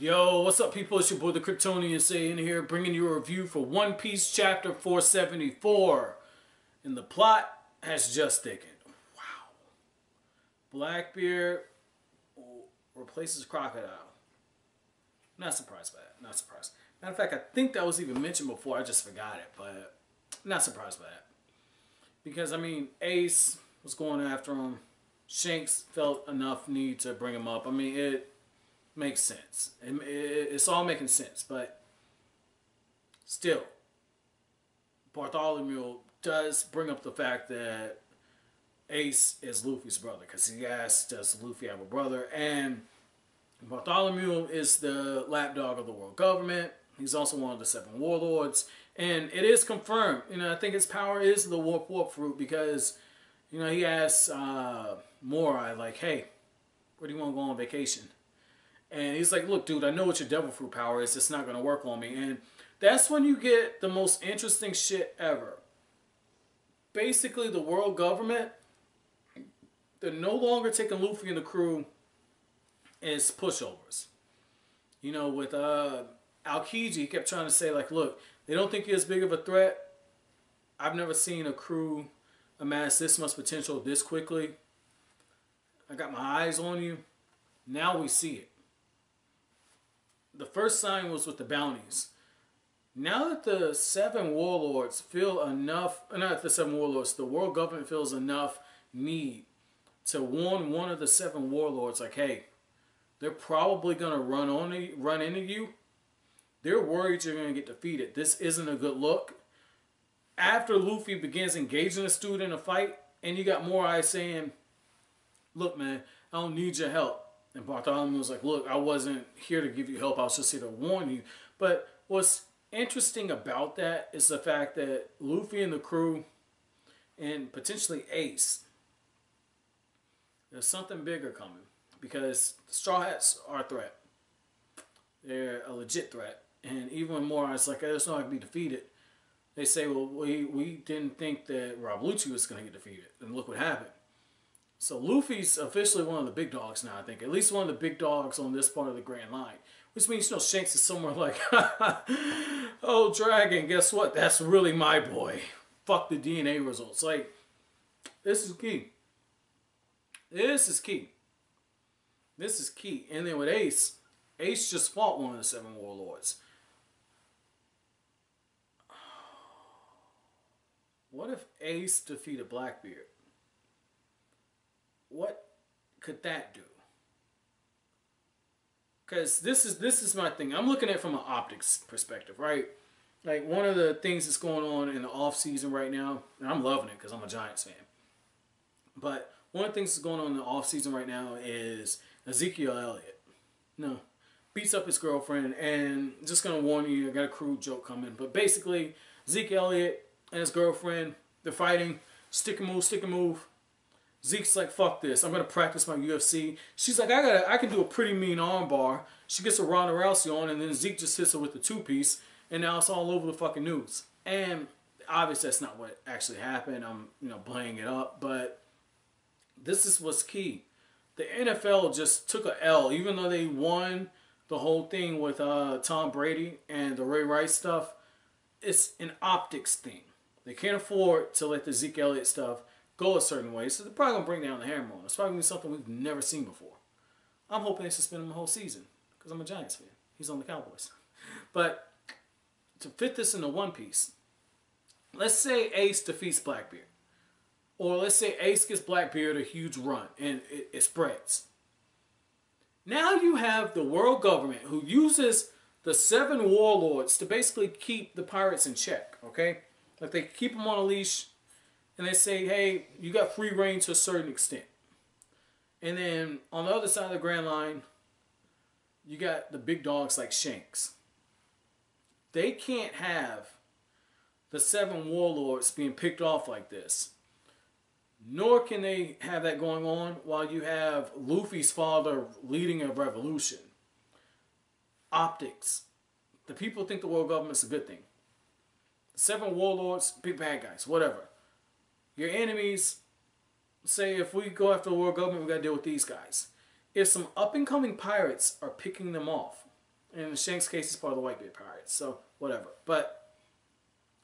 Yo, what's up, people? It's your boy, the Kryptonian, saying here, bringing you a review for One Piece Chapter 474. And the plot has just thickened. Wow. Blackbeard replaces Crocodile. Not surprised by that. Not surprised. Matter of fact, I think that was even mentioned before. I just forgot it, but not surprised by that. Because, I mean, Ace was going after him. Shanks felt enough need to bring him up. I mean, it makes sense. It's all making sense, but still, Bartholomew does bring up the fact that Ace is Luffy's brother, because he asked, does Luffy have a brother? And Bartholomew is the lapdog of the world government. He's also one of the 7 warlords, and it is confirmed. You know, I think his power is the warp fruit, because, you know, he asks Moria, like, hey, where do you want to go on vacation? And he's like, look, dude, I know what your devil fruit power is. It's not going to work on me. And that's when you get the most interesting shit ever. Basically, the world government, they're no longer taking Luffy and the crew as pushovers. You know, with Aokiji, he kept trying to say, like, look, they don't think you're as big of a threat. I've never seen a crew amass this much potential this quickly. I got my eyes on you. Now we see it. The first sign was with the bounties. Now that the 7 warlords feel enough, not the 7 warlords, the world government feels enough need to warn one of the 7 warlords, like, hey, they're probably going to run into you. They're worried you're going to get defeated. This isn't a good look. After Luffy begins engaging a student in a fight, and you got Moria saying, look, man, I don't need your help. And Bartholomew was like, look, I wasn't here to give you help. I was just here to warn you. But what's interesting about that is the fact that Luffy and the crew, and potentially Ace, there's something bigger coming. Because the Straw Hats are a threat. They're a legit threat. And even when Moria's like, there's no way I can be defeated, they say, well, we didn't think that Rob Lucci was going to get defeated. And look what happened. So Luffy's officially one of the big dogs now, I think. At least one of the big dogs on this part of the Grand Line. Which means, you know, Shanks is somewhere like, oh, Dragon, guess what? That's really my boy. Fuck the DNA results. Like, this is key. This is key. This is key. And then with Ace, Ace just fought one of the 7 warlords. What if Ace defeated Blackbeard? What could that do? Because this is my thing. I'm looking at it from an optics perspective, right? Like, one of the things that's going on in the off season right now, and I'm loving it because I'm a Giants fan. But one of the things that's going on in the off season right now is Ezekiel Elliott. No, beats up his girlfriend, and just gonna warn you, I got a crude joke coming. But basically, Ezekiel Elliott and his girlfriend, they're fighting. Stick and move, stick and move. Zeke's like, fuck this. I'm going to practice my UFC. She's like, I can do a pretty mean arm bar. She gets a Ronda Rousey on, and then Zeke just hits her with the 2-piece, and now it's all over the fucking news. And obviously that's not what actually happened. I'm, you know, playing it up, but this is what's key. The NFL just took a L, even though they won the whole thing with Tom Brady and the Ray Rice stuff. It's an optics thing. They can't afford to let the Zeke Elliott stuff go a certain way, so they're probably going to bring down the hammer on. It's probably going to be something we've never seen before. I'm hoping they suspend him the whole season, because I'm a Giants fan. He's on the Cowboys. But to fit this into One Piece, let's say Ace defeats Blackbeard. Or let's say Ace gives Blackbeard a huge run, and it spreads. Now you have the world government who uses the 7 warlords to basically keep the pirates in check, okay? Like, they keep them on a leash, and they say, hey, you got free reign to a certain extent. And then on the other side of the Grand Line, you got the big dogs like Shanks. They can't have the 7 warlords being picked off like this. Nor can they have that going on while you have Luffy's father leading a revolution. Optics. The people think the world government's a good thing. The 7 warlords, big bad guys, whatever. Your enemies, say if we go after the world government, we got to deal with these guys. If some up-and-coming pirates are picking them off, And in Shank's case, he's part of the Whitebeard Pirates. So, whatever. But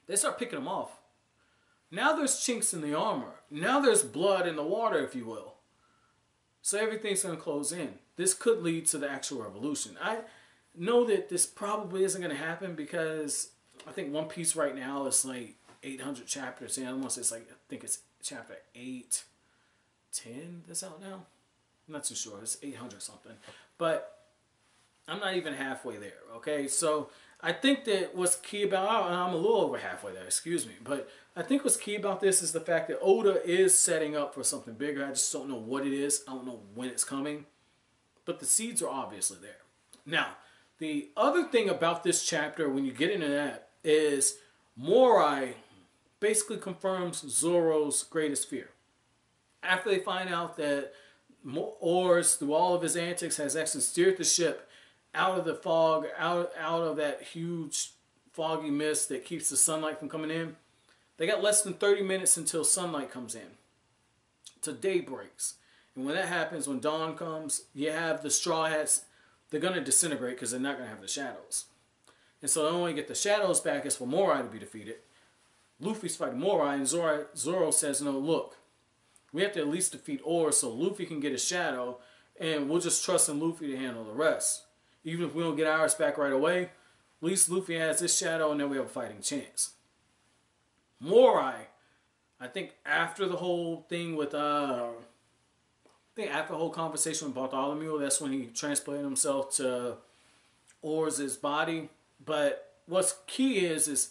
they start picking him off. Now there's chinks in the armor. Now there's blood in the water, if you will. So everything's going to close in. This could lead to the actual revolution. I know that this probably isn't going to happen because I think One Piece right now is like 800 chapters in. I think it's chapter 8, 10 that's out now. I'm not too sure. It's 800 something. But I'm not even halfway there, okay? So I think that what's key about, I'm a little over halfway there, excuse me. But I think what's key about this is the fact that Oda is setting up for something bigger. I just don't know what it is. I don't know when it's coming. But the seeds are obviously there. Now, the other thing about this chapter, when you get into that, is Moria basically confirms Zoro's greatest fear. After they find out that Oars, through all of his antics, has actually steered the ship out of the fog, out of that huge foggy mist that keeps the sunlight from coming in. They got less than 30 minutes until sunlight comes in, till day breaks. And when that happens, when dawn comes, you have the Straw Hats. They're going to disintegrate because they're not going to have the shadows. And so the only way to get the shadows back is for Moria to be defeated. Luffy's fighting Moria, and Zoro says, no, look, we have to at least defeat Oars so Luffy can get his shadow, and we'll just trust in Luffy to handle the rest. Even if we don't get ours back right away, at least Luffy has his shadow, and then we have a fighting chance. Moria, I think after the whole thing with, after the whole conversation with Bartholomew, that's when he transplanted himself to Oars' body. But what's key is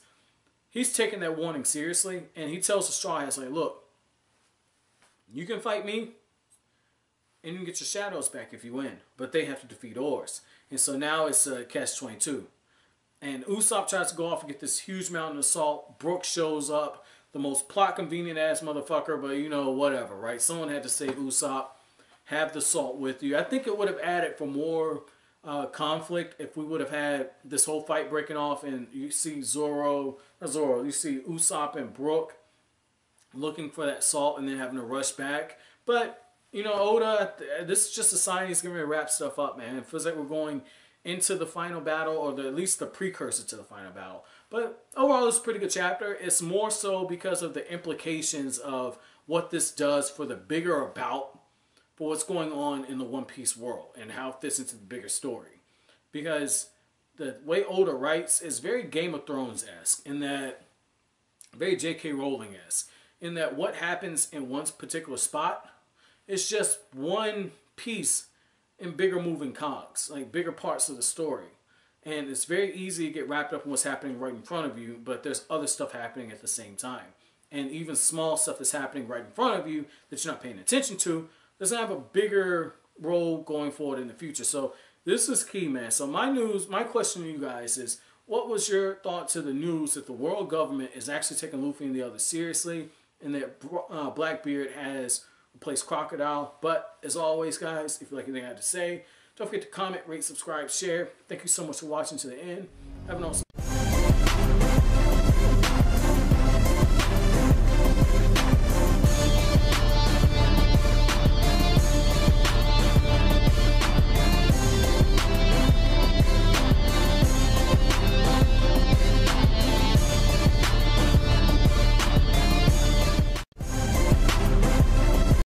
he's taking that warning seriously, and he tells the Straw Hats, like, look, you can fight me, and you can get your shadows back if you win, but they have to defeat Oars. And so now it's catch-22. And Usopp tries to go off and get this huge mountain of salt. Brook shows up, the most plot-convenient ass motherfucker, but you know, whatever, right? Someone had to say, Usopp, have the salt with you. I think it would have added for more conflict if we would have had this whole fight breaking off and you see you see Usopp and Brook looking for that salt and then having to rush back. But, you know, Oda, this is just a sign he's going to wrap stuff up, man. It feels like we're going into the final battle, or at least the precursor to the final battle. But overall, it's a pretty good chapter. It's more so because of the implications of what this does for the bigger about, for what's going on in the One Piece world and how it fits into the bigger story. Because the way Oda writes is very Game of Thrones-esque, in that, very J.K. Rowling-esque, in that what happens in one particular spot is just one piece in bigger moving cogs, like bigger parts of the story. And it's very easy to get wrapped up in what's happening right in front of you, but there's other stuff happening at the same time. And even small stuff that's happening right in front of you that you're not paying attention to doesn't have a bigger role going forward in the future. So this is key, man. So my question to you guys is, what was your thought to the news that the world government is actually taking Luffy and the others seriously, and that Blackbeard has replaced Crocodile? But as always, guys, if you like anything I had to say, don't forget to comment, rate, subscribe, share. Thank you so much for watching to the end. Have an awesome